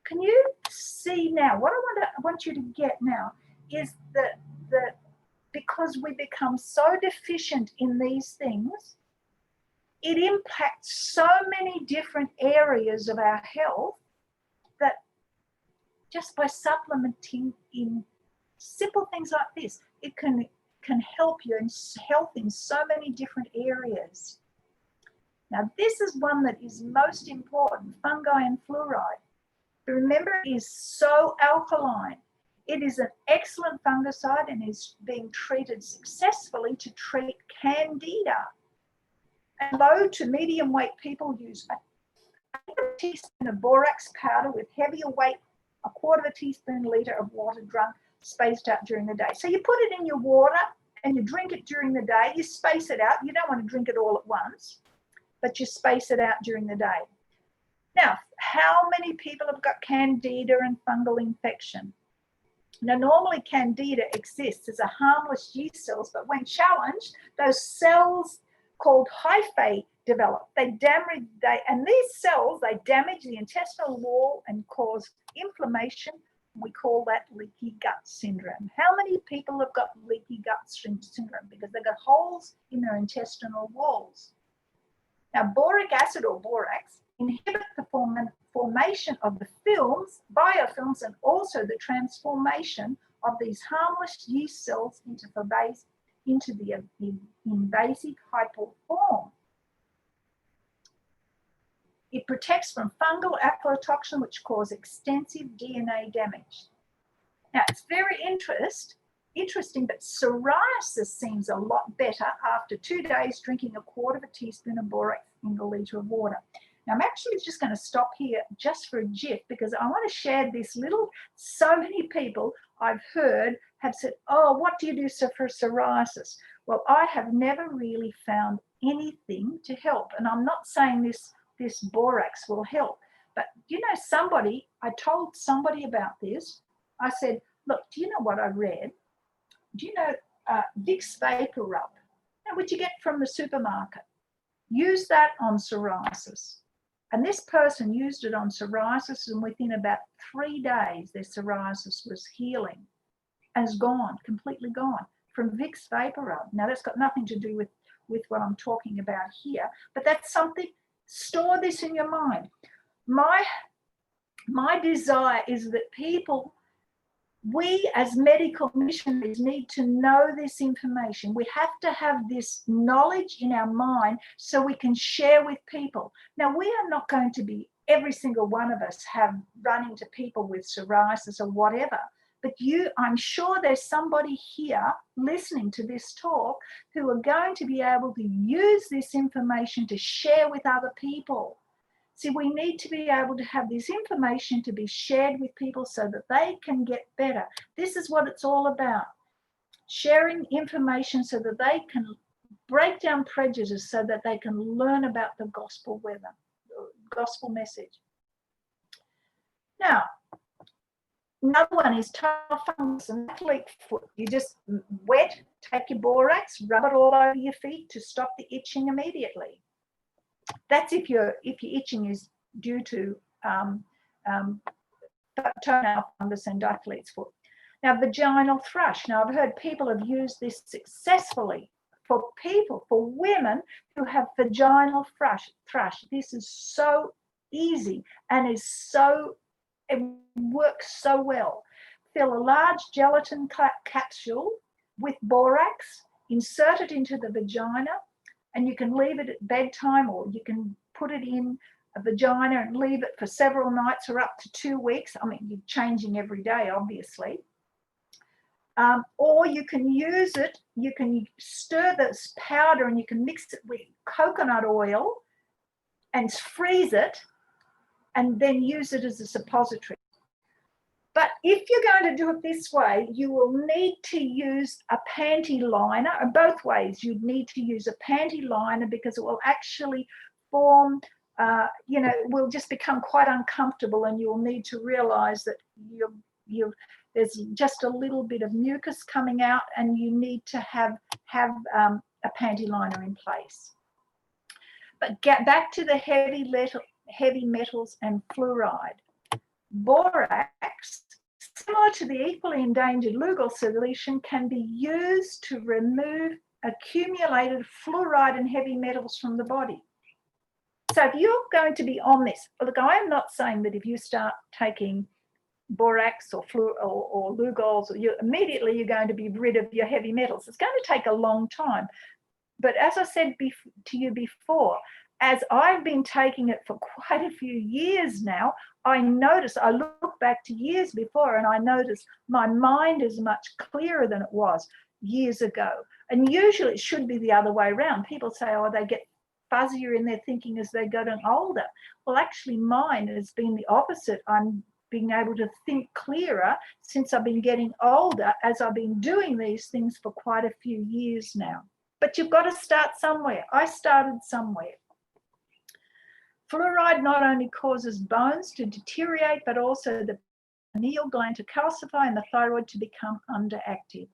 Can you see now, what I want you to get now is that because we become so deficient in these things, it impacts so many different areas of our health that just by supplementing in simple things like this, it can help your health in so many different areas. Now, this is one that is most important, fungi and fluoride. Remember, it is so alkaline. It is an excellent fungicide and is being treated successfully to treat candida. And low to medium weight people use a teaspoon of borax powder with heavier weight, 1/4 teaspoon liter of water drunk, spaced out during the day. So you put it in your water and you drink it during the day. You space it out. You don't want to drink it all at once, but you space it out during the day. Now, how many people have got candida and fungal infection? Now, normally candida exists as a harmless yeast cells, but when challenged, those cells called hyphae develop. And these cells, they damage the intestinal wall and cause inflammation. We call that leaky gut syndrome. How many people have got leaky gut syndrome? Because they've got holes in their intestinal walls. Now, boric acid or borax inhibit the formation of the films, biofilms, and also the transformation of these harmless yeast cells into the invasive hypal form. It protects from fungal aflatoxin, which cause extensive DNA damage. Now, it's very interesting, but psoriasis seems a lot better after 2 days drinking 1/4 teaspoon of borax in a litre of water. Now, I'm actually just going to stop here just for a jiff because I want to share this so many people I've heard have said, oh, what do you do for psoriasis? Well, I have never really found anything to help. And I'm not saying this borax will help. But, I told somebody about this. I said, look, do you know what I read? Do you know Vicks Vapor Rub, which you get from the supermarket? Use that on psoriasis. And this person used it on psoriasis, and within about 3 days, their psoriasis was healing and is gone, completely gone, from Vicks Vapor Rub. Now, that's got nothing to do with what I'm talking about here, but that's something, store this in your mind. My desire is that people, we as medical missionaries need to know this information. We have to have this knowledge in our mind so we can share with people. Now, we are not going to be, every single one of us have run into people with psoriasis or whatever, but I'm sure there's somebody here listening to this talk who are going to be able to use this information to share with other people. See, we need to be able to have this information to be shared with people so that they can get better. This is what it's all about. Sharing information so that they can break down prejudice, so that they can learn about the gospel message. Now, another one is total fungus and athlete foot. You just wet, take your borax, rub it all over your feet to stop the itching immediately. That's if your itching is due to toenail fungus and athlete's foot. Now, vaginal thrush. Now, I've heard people have used this successfully for women who have vaginal thrush. This is so easy and it works so well. Fill a large gelatin capsule with borax, insert it into the vagina, and you can leave it at bedtime, or you can put it in a vagina and leave it for several nights or up to 2 weeks. I mean, you're changing every day, obviously. Or you can use it, you can stir this powder and you can mix it with coconut oil and freeze it and then use it as a suppository. But if you're going to do it this way, you will need to use a panty liner. Both ways, you'd need to use a panty liner because it will actually form, it will just become quite uncomfortable, and you'll need to realize that there's just a little bit of mucus coming out, and you need to have a panty liner in place. But get back to the heavy metals and fluoride. Borax, similar to the equally endangered Lugol solution, can be used to remove accumulated fluoride and heavy metals from the body. So if you're going to be on this, look, I am not saying that if you start taking borax or Lugols, immediately you're going to be rid of your heavy metals. It's going to take a long time. But as I said to you before, as I've been taking it for quite a few years now, I look back to years before and I notice my mind is much clearer than it was years ago. And usually it should be the other way around. People say, oh, they get fuzzier in their thinking as they get older. Well, actually mine has been the opposite. I'm being able to think clearer since I've been getting older, as I've been doing these things for quite a few years now. But you've got to start somewhere. I started somewhere. Fluoride not only causes bones to deteriorate, but also the pineal gland to calcify and the thyroid to become underactive.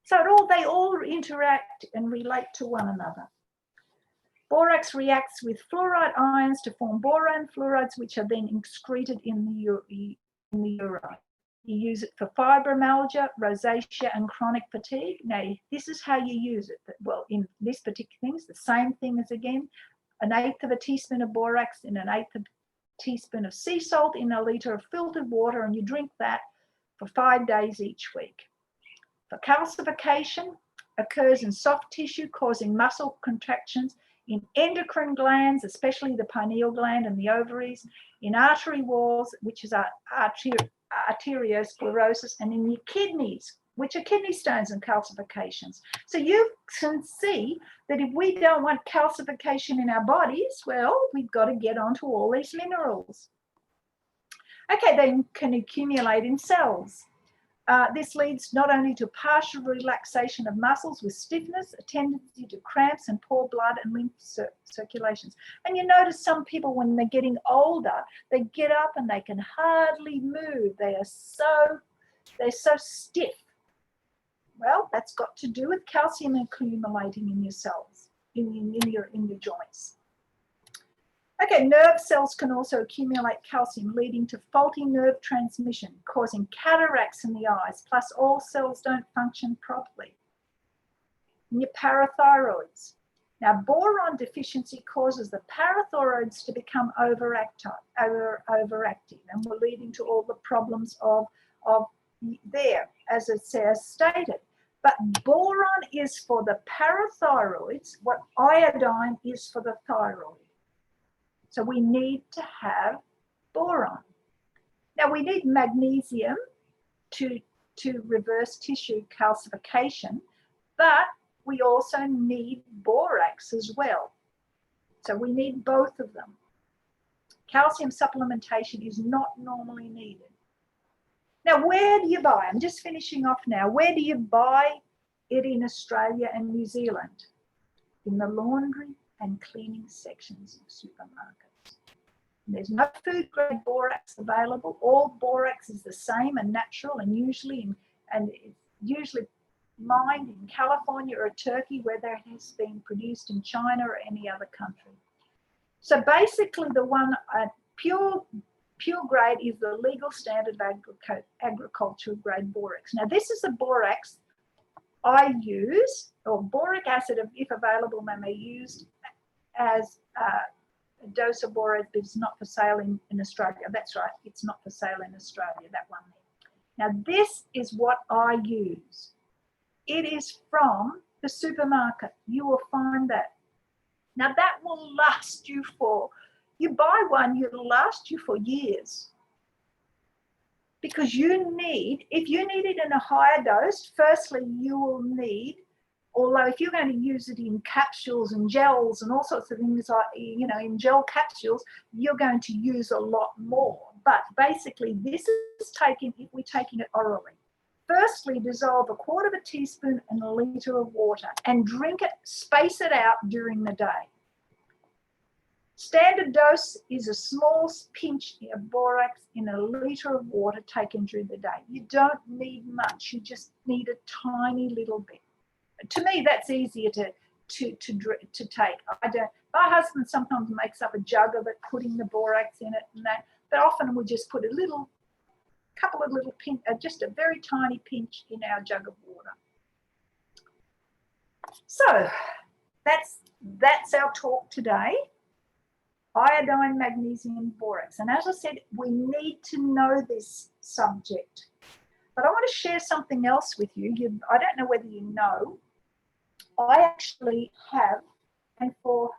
So they all interact and relate to one another. Borax reacts with fluoride ions to form boron fluorides, which are then excreted in the urine. You use it for fibromyalgia, rosacea, and chronic fatigue. Now, this is how you use it. Well, in this particular thing, it's the same thing as, again, 1/8 of a teaspoon of borax in 1/8 of a teaspoon of sea salt in a litre of filtered water, and you drink that for 5 days each week. For calcification, occurs in soft tissue, causing muscle contractions, in endocrine glands, especially the pineal gland and the ovaries, in artery walls, which is arteriosclerosis, and in your kidneys, which are kidney stones and calcifications. So you can see that if we don't want calcification in our bodies, well, we've got to get onto all these minerals. Okay, they can accumulate in cells. This leads not only to partial relaxation of muscles with stiffness, a tendency to cramps and poor blood and lymph circulations. And you notice some people, when they're getting older, they get up and they can hardly move. They're so stiff. Well, that's got to do with calcium accumulating in your cells, in your joints. Okay, nerve cells can also accumulate calcium, leading to faulty nerve transmission, causing cataracts in the eyes, plus all cells don't function properly. And your parathyroids. Now, boron deficiency causes the parathyroids to become overactive, and we're leading to all the problems of there, as it says stated. But boron is for the parathyroids, what iodine is for the thyroid. So we need to have boron. Now, we need magnesium to reverse tissue calcification, but we also need borax as well. So we need both of them. Calcium supplementation is not normally needed. Now, where do you buy? I'm just finishing off now. Where do you buy it in Australia and New Zealand? In the laundry and cleaning sections of supermarkets. There's no food grade borax available. All borax is the same and natural, and usually mined in California or Turkey, whether it has been produced in China or any other country. So basically, the one pure grade is the legal standard agricultural grade borax. Now, this is the borax I use, or boric acid, if available, may be used as a dose of borax, but it's not for sale in Australia. That's right, it's not for sale in Australia, that one there. Now, this is what I use. It is from the supermarket. You will find that. Now, that will last you you buy one, it'll last you for years. Because if you need it in a higher dose, firstly, you will need, although if you're going to use it in capsules and gels and all sorts of things, like, in gel capsules, you're going to use a lot more. But basically, this is we're taking it orally. Firstly, dissolve 1/4 teaspoon in 1 litre of water and drink it, space it out during the day. Standard dose is a small pinch of borax in 1 litre of water taken during the day. You don't need much, you just need a tiny little bit. To me, that's easier to take. My husband sometimes makes up a jug of it, putting the borax in it and that, but often we just put couple of little pinch, just a very tiny pinch in our jug of water. So that's our talk today. Iodine, magnesium, borax. And as I said, we need to know this subject. But I want to share something else with you. I don't know whether you know, I actually have, and for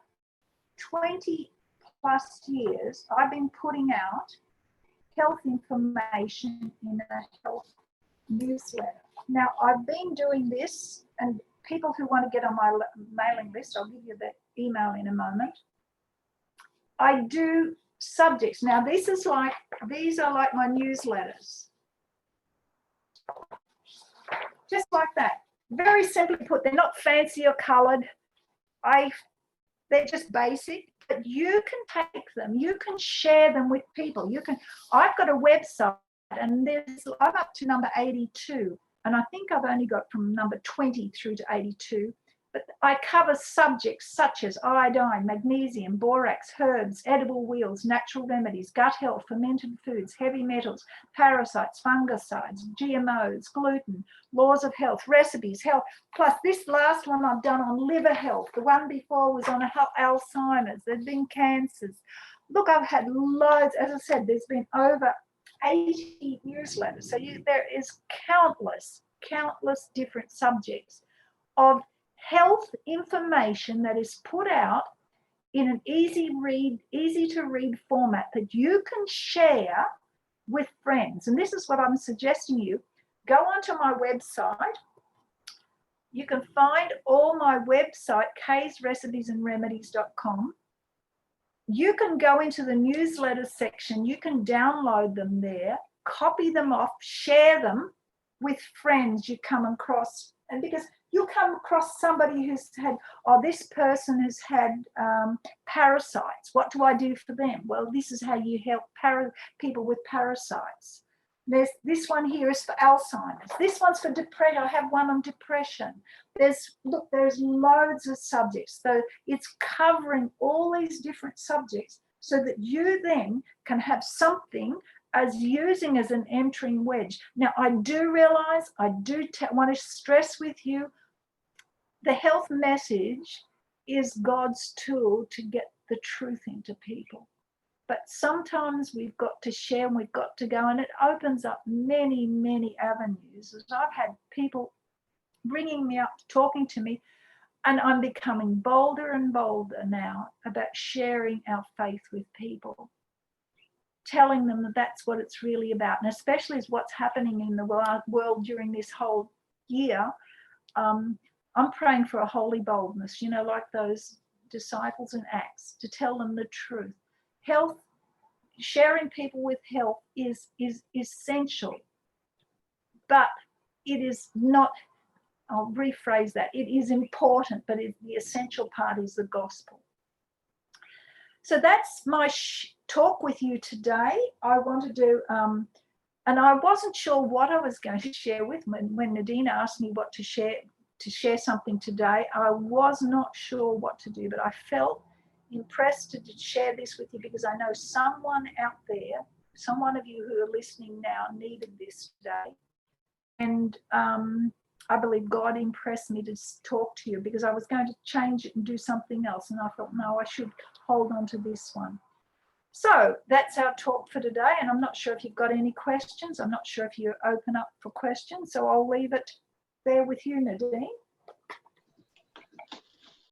20 plus years, I've been putting out health information in a health newsletter. Now, I've been doing this, and people who want to get on my mailing list, I'll give you the email in a moment. I do subjects. Now, these are like my newsletters. Just like that. Very simply put, they're not fancy or coloured. They're just basic. But you can take them, you can share them with people. I've got a website, and I'm up to number 82, and I think I've only got from number 20 through to 82. But I cover subjects such as iodine, magnesium, borax, herbs, edible oils, natural remedies, gut health, fermented foods, heavy metals, parasites, fungicides, GMOs, gluten, laws of health, recipes, health. Plus this last one I've done on liver health. The one before was on Alzheimer's. There's been cancers. Look, I've had loads. As I said, there's been over 80 newsletters. So there is countless different subjects of health information that is put out in an easy to read format that you can share with friends. And this is what I'm suggesting you. Go onto my website. You can find all my website, kaysrecipesandremedies.com. You can go into the newsletter section. You can download them there, copy them off, share them with friends you come across. And because you'll come across somebody who's had, this person has had parasites. What do I do for them? Well, this is how you help people with parasites. This one here is for Alzheimer's. This one's for depression. I have one on depression. There's loads of subjects. So it's covering all these different subjects so that you then can have something as using as an entering wedge. Now, I do realize, want to stress with you, the health message is God's tool to get the truth into people. But sometimes we've got to share and we've got to go, and it opens up many, many avenues. As I've had people ringing me up, talking to me, and I'm becoming bolder and bolder now about sharing our faith with people, telling them that that's what it's really about. And especially as what's happening in the world during this whole year, I'm praying for a holy boldness, like those disciples in Acts, to tell them the truth. Health, sharing people with health is essential, but it is not, I'll rephrase that, it is important, but the essential part is the gospel. So that's my talk with you today. I want to do, and I wasn't sure what I was going to share with when Nadine asked me what to share something today. I was not sure what to do, but I felt impressed to share this with you because I know someone out there, someone of you who are listening now, needed this today. And I believe God impressed me to talk to you, because I was going to change it and do something else. And I thought, no, I should hold on to this one. So that's our talk for today. And I'm not sure if you've got any questions. I'm not sure if you're open up for questions. So I'll leave it there with you, Nadine.